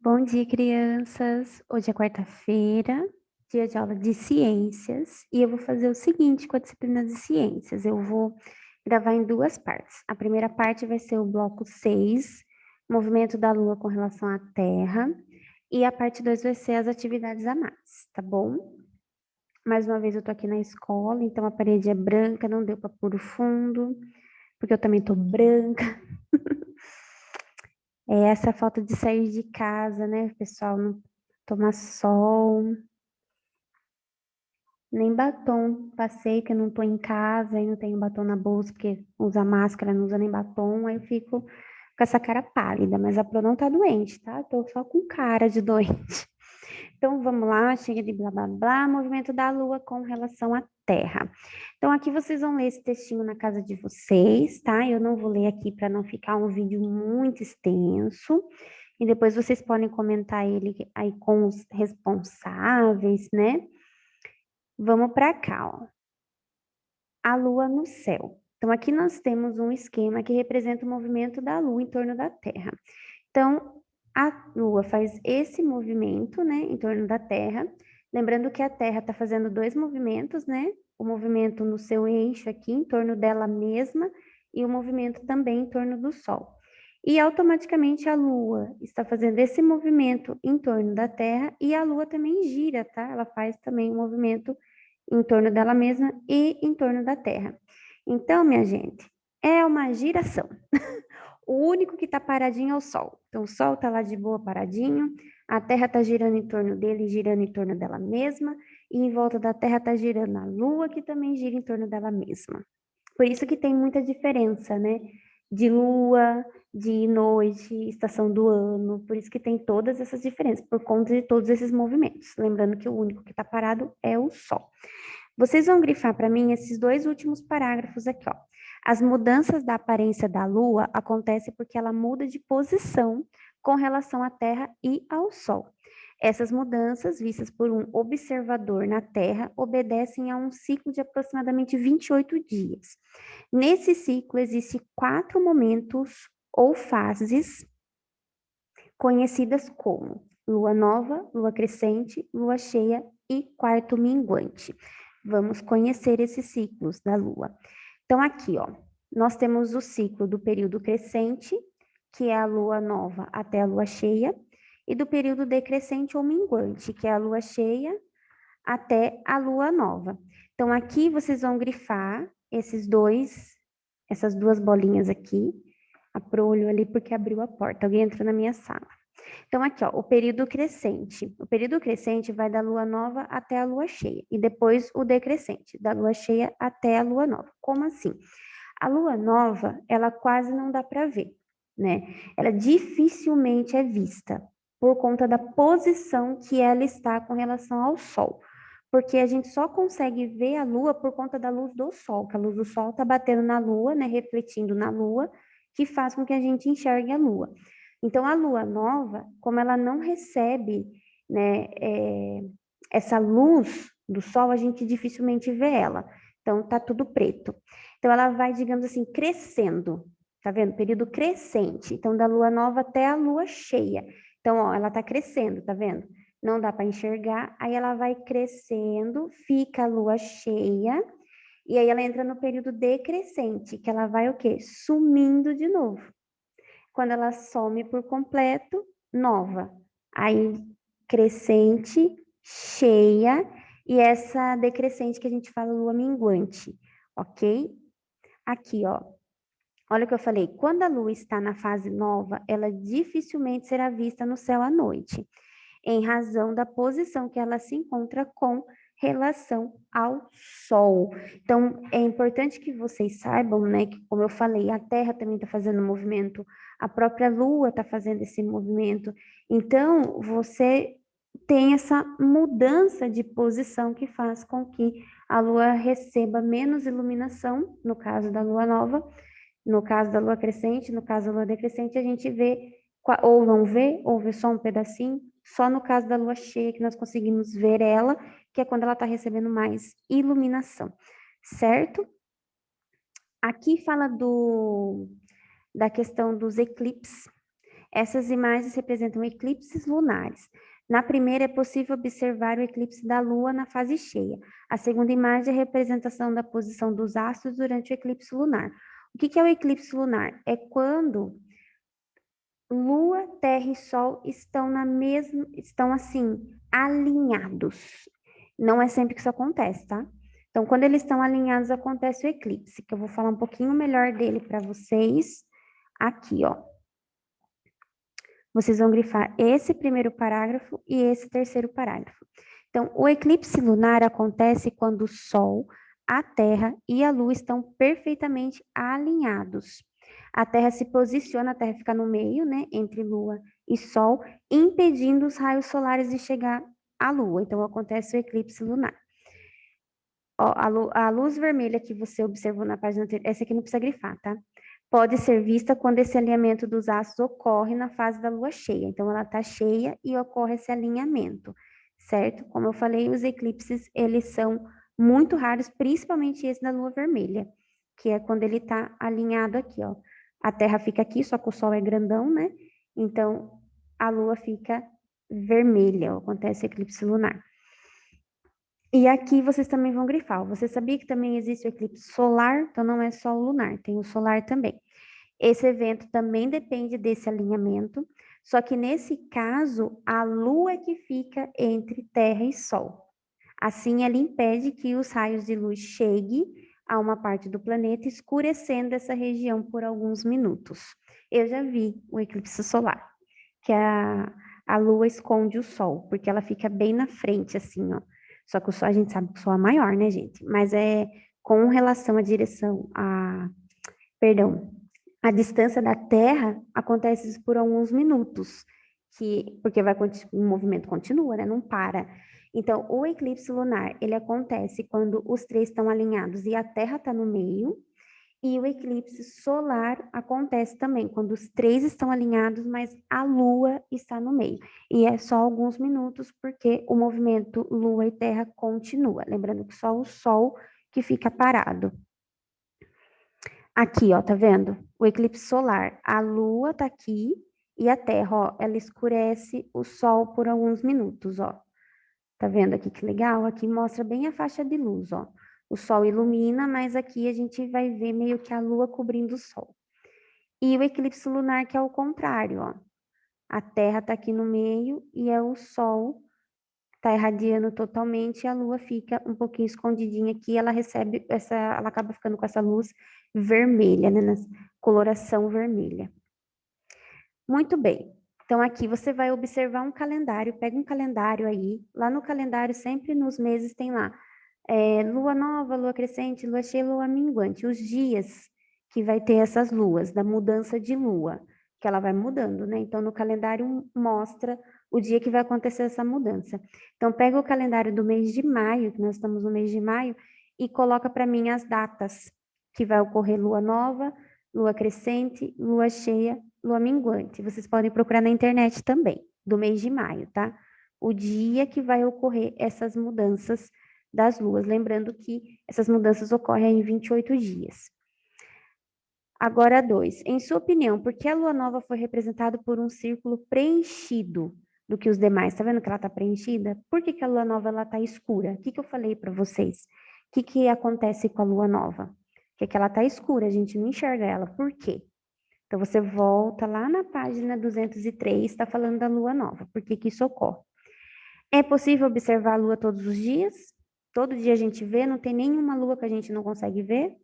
Bom dia, crianças. Hoje é quarta-feira, dia de aula de ciências, e eu vou fazer o seguinte com a disciplina de ciências. Eu vou gravar em duas partes. A primeira parte vai ser o bloco 6, movimento da Lua com relação à Terra, e a parte 2 vai ser as atividades a mais, tá bom? Mais uma vez eu tô aqui na escola, então a parede é branca, não deu para pôr o fundo, porque eu também tô branca. É essa falta de sair de casa, né, pessoal? Não tomar sol, nem batom. Passei que eu não tô em casa e não tenho batom na bolsa, porque usa máscara, não usa nem batom. Aí eu fico com essa cara pálida, mas a Pro não tá doente, tá? Tô só com cara de doente. Então vamos lá, chega de blá blá blá, movimento da Lua com relação à Terra. Então aqui vocês vão ler esse textinho na casa de vocês, tá? Eu não vou ler aqui para não ficar um vídeo muito extenso. E depois vocês podem comentar ele aí com os responsáveis, né? Vamos para cá, ó. A Lua no céu. Então aqui nós temos um esquema que representa o movimento da Lua em torno da Terra. Então, a Lua faz esse movimento, né, em torno da Terra. Lembrando que a Terra está fazendo dois movimentos, né? O movimento no seu eixo aqui, em torno dela mesma, e o movimento também em torno do Sol. E automaticamente a Lua está fazendo esse movimento em torno da Terra e a Lua também gira, tá? Ela faz também um movimento em torno dela mesma e em torno da Terra. Então, minha gente, é uma giração. O único que está paradinho é o Sol. Então, o Sol está lá de boa paradinho, a Terra está girando em torno dele, girando em torno dela mesma, e em volta da Terra está girando a Lua, que também gira em torno dela mesma. Por isso que tem muita diferença, né? De lua, de noite, estação do ano, por isso que tem todas essas diferenças, por conta de todos esses movimentos. Lembrando que o único que está parado é o Sol. Vocês vão grifar para mim esses dois últimos parágrafos aqui, ó. As mudanças da aparência da Lua acontecem porque ela muda de posição com relação à Terra e ao Sol. Essas mudanças, vistas por um observador na Terra, obedecem a um ciclo de aproximadamente 28 dias. Nesse ciclo, existem 4 momentos ou fases conhecidas como lua nova, lua crescente, lua cheia e quarto minguante. Vamos conhecer esses ciclos da lua. Então, aqui, ó, nós temos o ciclo do período crescente, que é a lua nova até a lua cheia, e do período decrescente ou minguante, que é a lua cheia até a lua nova. Então, aqui vocês vão grifar essas duas bolinhas aqui, a prolho ali porque abriu a porta, alguém entrou na minha sala. Então, aqui, ó, o período crescente. O período crescente vai da lua nova até a lua cheia. E depois o decrescente, da lua cheia até a lua nova. Como assim? A lua nova, ela quase não dá para ver, né? Ela dificilmente é vista por conta da posição que ela está com relação ao Sol. Porque a gente só consegue ver a lua por conta da luz do Sol, que a luz do Sol está batendo na lua, né? Refletindo na lua, que faz com que a gente enxergue a lua. Então, a lua nova, como ela não recebe, né, essa luz do sol, a gente dificilmente vê ela. Então, tá tudo preto. Então, ela vai, digamos assim, crescendo. Tá vendo? Período crescente. Então, da lua nova até a lua cheia. Então, ó, ela tá crescendo, tá vendo? Não dá para enxergar. Aí ela vai crescendo, fica a lua cheia. E aí ela entra no período decrescente, que ela vai o quê? Sumindo de novo. Quando ela some por completo, nova. Aí, crescente, cheia, e essa decrescente que a gente fala lua minguante, ok? Aqui, ó. Olha o que eu falei. Quando a lua está na fase nova, ela dificilmente será vista no céu à noite, em razão da posição que ela se encontra com relação ao Sol. Então, é importante que vocês saibam, né, que como eu falei, a Terra também está fazendo movimento, a própria Lua está fazendo esse movimento. Então, você tem essa mudança de posição que faz com que a Lua receba menos iluminação, no caso da Lua nova, no caso da Lua crescente, no caso da Lua decrescente, a gente vê ou não vê, ou vê só um pedacinho, só no caso da lua cheia que nós conseguimos ver ela, que é quando ela está recebendo mais iluminação, certo? Aqui fala da questão dos eclipses. Essas imagens representam eclipses lunares. Na primeira, é possível observar o eclipse da Lua na fase cheia. A segunda imagem é a representação da posição dos astros durante o eclipse lunar. O que é o eclipse lunar? É quando Lua, Terra e Sol estão assim, alinhados. Não é sempre que isso acontece, tá? Então, quando eles estão alinhados, acontece o eclipse, que eu vou falar um pouquinho melhor dele para vocês aqui, ó. Vocês vão grifar esse primeiro parágrafo e esse terceiro parágrafo. Então, o eclipse lunar acontece quando o Sol, a Terra e a Lua estão perfeitamente alinhados. A Terra se posiciona, a Terra fica no meio, né, entre Lua e Sol, impedindo os raios solares de chegar à Lua. Então, acontece o eclipse lunar. Ó, a luz vermelha que você observou na página anterior, essa aqui não precisa grifar, tá? Pode ser vista quando esse alinhamento dos astros ocorre na fase da lua cheia. Então, ela está cheia e ocorre esse alinhamento, certo? Como eu falei, os eclipses, eles são muito raros, principalmente esse da lua vermelha, que é quando ele está alinhado aqui, ó. A Terra fica aqui, só que o Sol é grandão, né? Então, a lua fica vermelha, ó, acontece eclipse lunar. E aqui vocês também vão grifar. Você sabia que também existe o eclipse solar? Então não é só o lunar, tem o solar também. Esse evento também depende desse alinhamento, só que nesse caso, a Lua é que fica entre Terra e Sol. Assim, ela impede que os raios de luz cheguem a uma parte do planeta, escurecendo essa região por alguns minutos. Eu já vi o eclipse solar, que a Lua esconde o Sol, porque ela fica bem na frente, assim, ó. Só que o Sol, a gente sabe que o Sol é maior, né, gente? Mas é com relação à direção, perdão, a distância da Terra acontece isso por alguns minutos, porque o movimento continua, né? Não para. Então, o eclipse lunar, ele acontece quando os três estão alinhados e a Terra está no meio, e o eclipse solar acontece também quando os três estão alinhados, mas a Lua está no meio. E é só alguns minutos, porque o movimento Lua e Terra continua. Lembrando que só o Sol que fica parado. Aqui, ó, tá vendo? O eclipse solar. A Lua tá aqui e a Terra, ó, ela escurece o Sol por alguns minutos, ó. Tá vendo aqui que legal? Aqui mostra bem a faixa de luz, ó. O Sol ilumina, mas aqui a gente vai ver meio que a Lua cobrindo o Sol. E o eclipse lunar, que é o contrário, ó. A Terra tá aqui no meio e é o Sol tá irradiando totalmente e a Lua fica um pouquinho escondidinha aqui, ela acaba ficando com essa luz vermelha, né, na coloração vermelha. Muito bem. Então aqui você vai observar um calendário, pega um calendário aí, lá no calendário sempre nos meses tem lá lua nova, lua crescente, lua cheia, lua minguante, os dias que vai ter essas luas, da mudança de lua, que ela vai mudando, né? Então no calendário mostra o dia que vai acontecer essa mudança. Então pega o calendário do mês de maio, que nós estamos no mês de maio, e coloca para mim as datas que vai ocorrer lua nova, lua crescente, lua cheia, lua minguante. Vocês podem procurar na internet também, do mês de maio, tá? O dia que vai ocorrer essas mudanças das luas. Lembrando que essas mudanças ocorrem em 28 dias. Agora, 2. Em sua opinião, por que a lua nova foi representada por um círculo preenchido do que os demais? Tá vendo que ela tá preenchida? Por que a lua nova ela tá escura? O que eu falei para vocês? O que acontece com a lua nova? Que ela tá escura, a gente não enxerga ela. Por quê? Então, você volta lá na página 203, está falando da lua nova. Por que isso ocorre? É possível observar a lua todos os dias? Todo dia a gente vê, não tem nenhuma lua que a gente não consegue ver?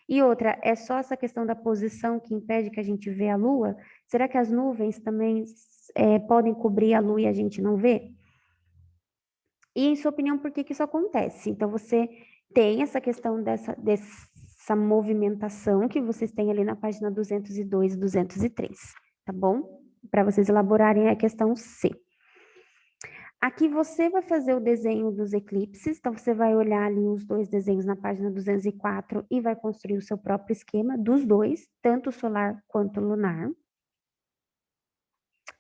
E outra, é só essa questão da posição que impede que a gente vê a lua? Será que as nuvens também podem cobrir a lua e a gente não vê? E, em sua opinião, por que isso acontece? Então, você tem essa questão dessa movimentação que vocês têm ali na página 202 e 203, tá bom? Para vocês elaborarem a questão C. Aqui você vai fazer o desenho dos eclipses, então você vai olhar ali os dois desenhos na página 204 e vai construir o seu próprio esquema dos dois, tanto solar quanto lunar.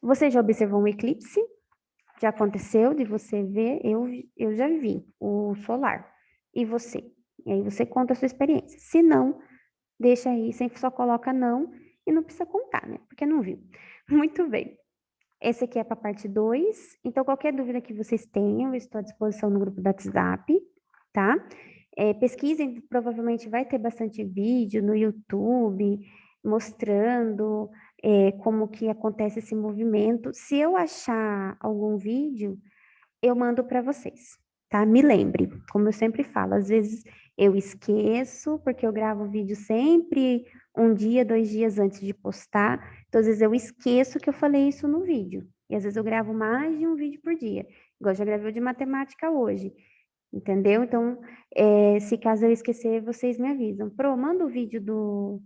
Você já observou um eclipse? Já aconteceu de você ver? Eu já vi o solar. E você? E aí você conta a sua experiência. Se não, deixa aí, sempre só coloca não e não precisa contar, né? Porque não viu. Muito bem. Esse aqui é para a parte 2. Então, qualquer dúvida que vocês tenham, eu estou à disposição no grupo do WhatsApp, tá? Pesquisem, provavelmente vai ter bastante vídeo no YouTube mostrando como que acontece esse movimento. Se eu achar algum vídeo, eu mando para vocês, tá? Me lembre, como eu sempre falo, às vezes eu esqueço, porque eu gravo o vídeo sempre um dia, 2 dias antes de postar, então às vezes eu esqueço que eu falei isso no vídeo, e às vezes eu gravo mais de um vídeo por dia, igual eu já gravei o de matemática hoje, entendeu? Então, se caso eu esquecer, vocês me avisam. Pro, manda o vídeo do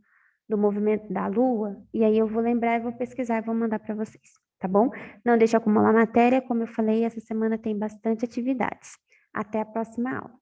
movimento da Lua, e aí eu vou lembrar e vou pesquisar e vou mandar para vocês, tá bom? Não deixe acumular matéria, como eu falei, essa semana tem bastante atividades. Até a próxima aula.